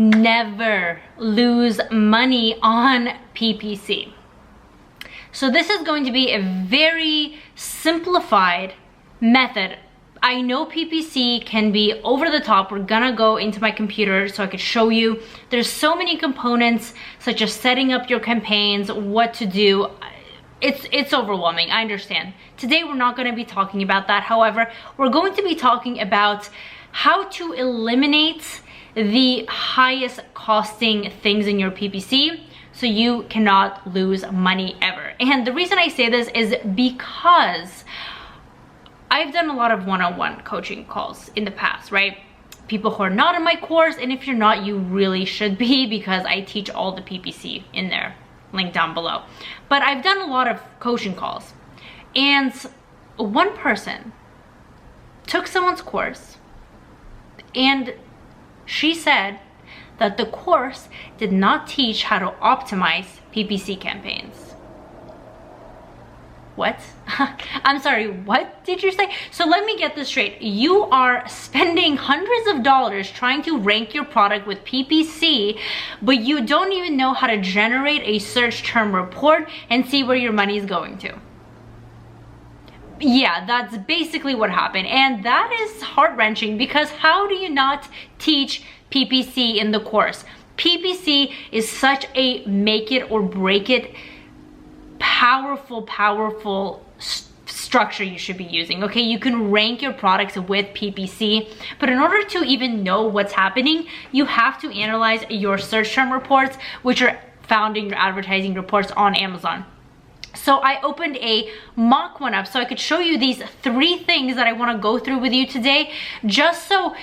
Never lose money on PPC. So this is going to be a very simplified method. I know PPC can be over the top. We're gonna go into my computer so I could show you. There's so many components, such as setting up your campaigns, what to do. It's overwhelming, I understand. Today we're not gonna be talking about that. However, we're going to be talking about how to eliminate the highest costing things in your PPC so you cannot lose money ever. And the reason I say this is because I've done a lot of one-on-one coaching calls in the past, right? People who are not in my course, and if you're not, you really should be, because I teach all the PPC in there, link down below. But I've done a lot of coaching calls, and one person took someone's course, and she said that the course did not teach how to optimize PPC campaigns. What? I'm sorry, what did you say? So let me get this straight. You are spending hundreds of dollars trying to rank your product with PPC, but you don't even know how to generate a search term report and see where your money is going to. Yeah, that's basically what happened. And that is heart-wrenching, because how do you not teach PPC in the course? PPC is such a make it or break it powerful structure you should be using. Okay, you can rank your products with PPC, but in order to even know what's happening, you have to analyze your search term reports, which are found in your advertising reports on Amazon. So I opened a mock one up so I could show you these 3 things that I want to go through with you today, just so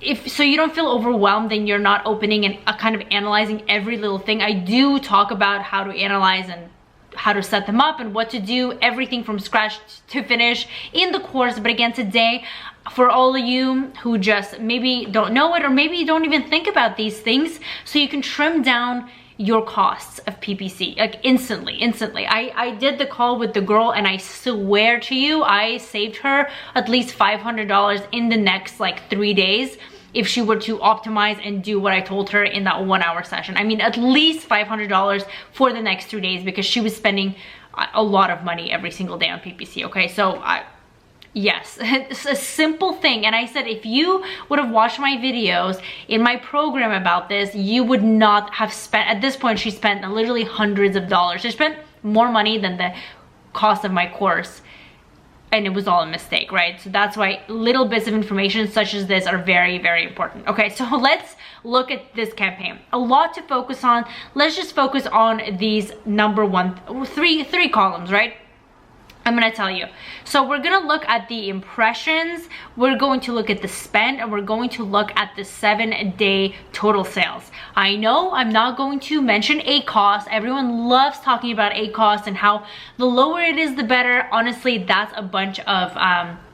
you don't feel overwhelmed and you're not opening and kind of analyzing every little thing. I do talk about how to analyze and how to set them up and what to do, everything from scratch to finish in the course. But again, today, for all of you who just maybe don't know it, or maybe don't even think about these things, so you can trim down your costs of PPC, like instantly. I did the call with the girl, and I swear to you, I saved her at least $500 in the next like 3 days if she were to optimize and do what I told her in that 1 hour session. I mean, at least $500 for the next 3 days, because she was spending a lot of money every single day on PPC. Okay, so yes, it's a simple thing. And I said, if you would have watched my videos in my program about this, you would not have spent, at this point, she spent literally hundreds of dollars. She spent more money than the cost of my course, and it was all a mistake, right? So that's why little bits of information such as this are very, very important. Okay, so let's look at this campaign. A lot to focus on. Let's just focus on these three columns, right? I'm gonna tell you. So we're gonna look at the impressions, we're going to look at the spend, and we're going to look at the 7-day total sales. I know I'm not going to mention ACoS. Everyone loves talking about ACoS and how the lower it is, the better. Honestly, that's a bunch of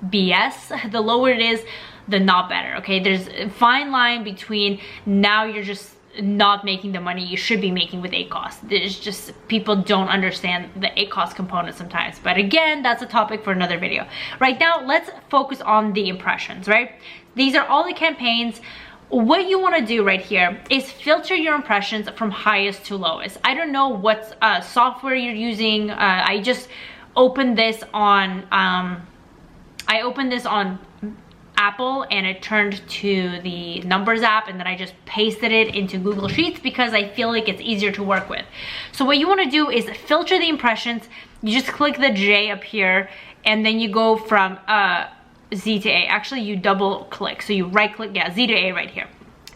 BS. The lower it is, the not better, okay? There's a fine line between now you're just not making the money you should be making with ACoS. There's just, people don't understand the ACoS component sometimes. But again, that's a topic for another video. Right now, let's focus on the impressions, right? These are all the campaigns. What you want to do right here is filter your impressions from highest to lowest. I don't know what software you're using. I just opened this on Apple, and it turned to the Numbers app, and then I just pasted it into Google Sheets because I feel like it's easier to work with. So what you want to do is filter the impressions. You just click the J up here, and then you go from Z to A. Actually, you double click, so you right click, yeah, Z to A right here,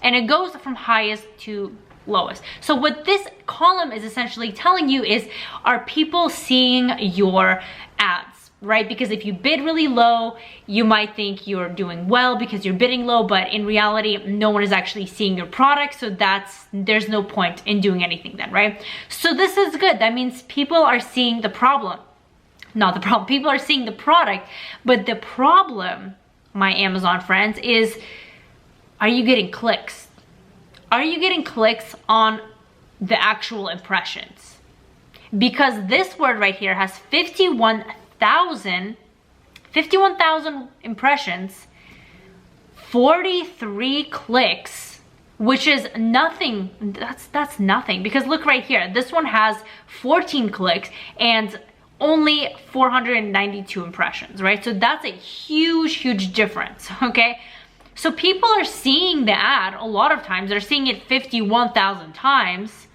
and it goes from highest to lowest. So what this column is essentially telling you is, are people seeing your ads? Right? Because if you bid really low, you might think you're doing well because you're bidding low, but in reality, no one is actually seeing your product. So there's no point in doing anything then, right? So this is good. That means people are seeing the problem. Not the problem. People are seeing the product, but the problem, my Amazon friends, is, are you getting clicks? Are you getting clicks on the actual impressions? Because this word right here has 51,000 impressions, 43 clicks, which is nothing. That's nothing, because look right here. This one has 14 clicks and only 492 impressions, right? So that's a huge difference, okay? So people are seeing the ad a lot of times. They're seeing it 51,000 times.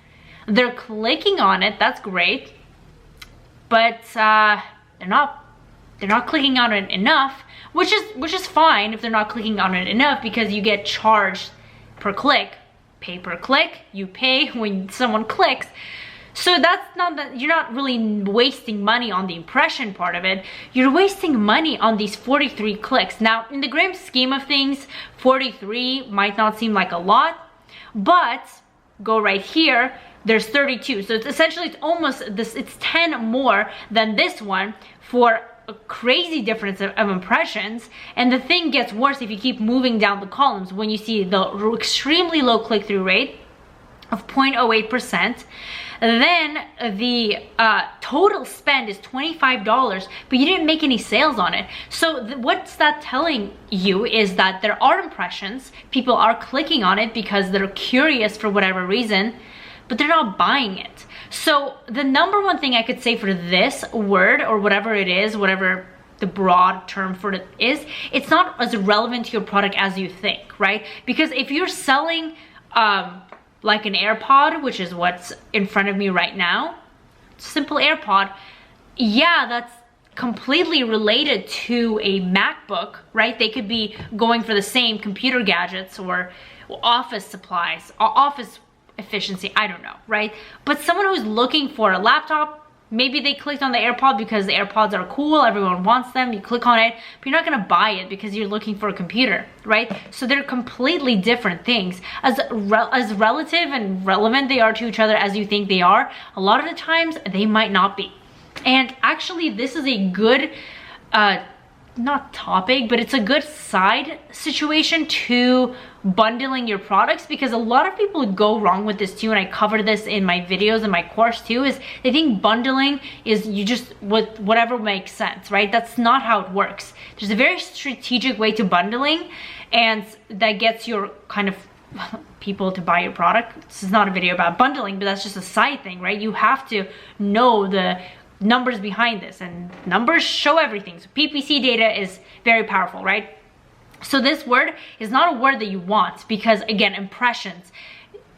They're clicking on it, that's great. But they're not clicking on it enough, which is fine if they're not clicking on it enough, because you get charged per click, pay per click, you pay when someone clicks. So that's not that, you're not really wasting money on the impression part of it. You're wasting money on these 43 clicks. Now, in the grand scheme of things, 43 might not seem like a lot, but go right here, there's 32. So it's essentially, it's almost this, it's 10 more than this one for a crazy difference of impressions. And the thing gets worse if you keep moving down the columns when you see the extremely low click-through rate of 0.08%. Then the total spend is $25, but you didn't make any sales on it. So what's that telling you is that there are impressions, people are clicking on it because they're curious for whatever reason, but they're not buying it. So the number one thing I could say for this word, or whatever it is, whatever the broad term for it is, it's not as relevant to your product as you think, right? Because if you're selling like an AirPod, which is what's in front of me right now, simple AirPod, yeah, that's completely related to a MacBook, right? They could be going for the same computer gadgets or office supplies, office efficiency, I don't know, right? But someone who's looking for a laptop, maybe they clicked on the AirPod because the AirPods are cool, everyone wants them, you click on it, but you're not gonna buy it because you're looking for a computer, right? So they're completely different things. As relative and relevant they are to each other as you think they are, a lot of the times they might not be. And actually this is a good, not topic, but it's a good side situation to bundling your products, because a lot of people go wrong with this too, and I cover this in my videos in my course too, is they think bundling is you just with whatever makes sense, right? That's not how it works. There's a very strategic way to bundling, and that gets your kind of people to buy your product. This is not a video about bundling, but that's just a side thing, right? You have to know the numbers behind this, and numbers show everything. So PPC data is very powerful, right? So this word is not a word that you want, because again, impressions,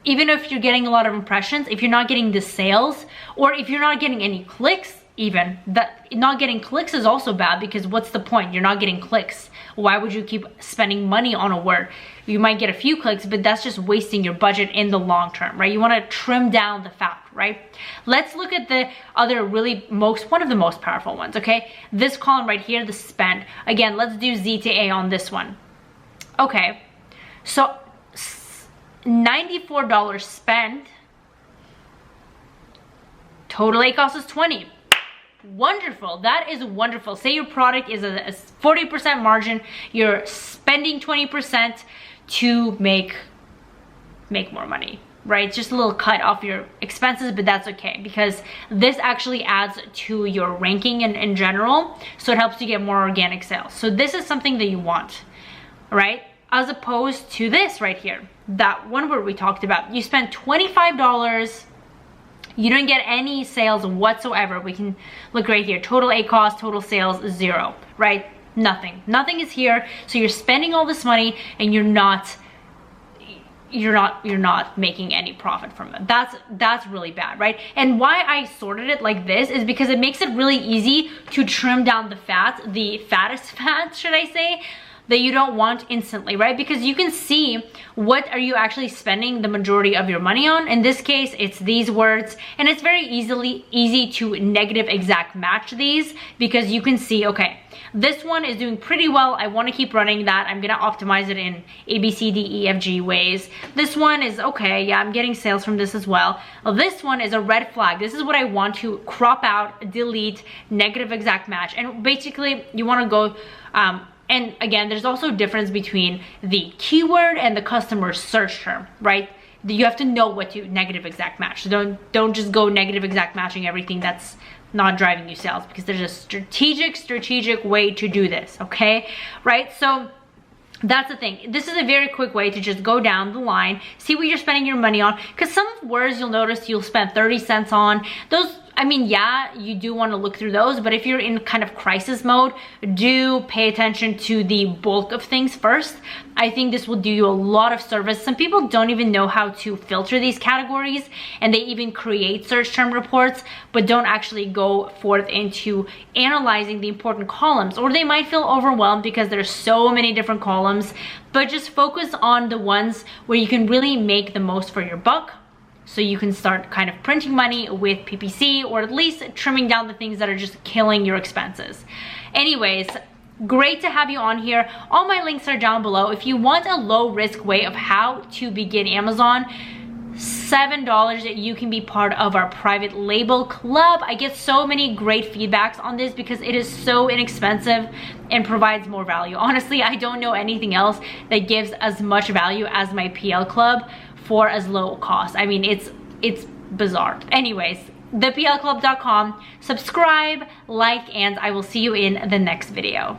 even if you're getting a lot of impressions, if you're not getting the sales, or if you're not getting any clicks, even that, not getting clicks is also bad, because what's the point? You're not getting clicks. Why would you keep spending money on a word? You might get a few clicks, but that's just wasting your budget in the long term, right? You want to trim down the fat, right? Let's look at the other one of the most powerful ones, okay? This column right here, the spend. Again, let's do Z to A on this one. Okay, so $94 spend, total A cost is 20. Wonderful, that is wonderful. Say your product is a 40% margin, you're spending 20% to make more money, right? Just a little cut off your expenses, but that's okay, because this actually adds to your ranking in general, so it helps you get more organic sales. So this is something that you want, right? As opposed to this right here, that one word we talked about. You spent $25, you didn't get any sales whatsoever. We can look right here, total A cost, total sales, 0, right? Nothing is here. So you're spending all this money and you're not making any profit from it. That's really bad, right? And why I sorted it like this is because it makes it really easy to trim down the fat, the fattest fat, should I say, that you don't want instantly, right? Because you can see what are you actually spending the majority of your money on. In this case, it's these words, and it's very easy to negative exact match these, because you can see, okay, this one is doing pretty well. I want to keep running that. I'm gonna optimize it in A, B, C, D, E, F, G ways. This one is okay. Yeah, I'm getting sales from this as well. This one is a red flag. This is what I want to crop out, delete, negative exact match. And basically you want to go, and again, there's also a difference between the keyword and the customer search term, right? You have to know what to negative exact match. So don't just go negative exact matching everything that's not driving you sales, because there's a strategic way to do this, okay? Right? So That's the thing. This is a very quick way to just go down the line, see what you're spending your money on, because some words you'll notice you'll spend 30 cents on. Those, I mean, yeah, you do want to look through those, but if you're in kind of crisis mode, do pay attention to the bulk of things first. I think this will do you a lot of service. Some people don't even know how to filter these categories, and they even create search term reports, but don't actually go forth into analyzing the important columns, or they might feel overwhelmed because there's so many different columns. But just focus on the ones where you can really make the most for your buck, so you can start kind of printing money with PPC, or at least trimming down the things that are just killing your expenses. Anyways, great to have you on here. All my links are down below. If you want a low risk way of how to begin Amazon, $7 that you can be part of our private label club. I get so many great feedbacks on this because it is so inexpensive and provides more value. Honestly, I don't know anything else that gives as much value as my PL club for as low cost. I mean, it's bizarre. Anyways, theplclub.com, subscribe, like, and I will see you in the next video.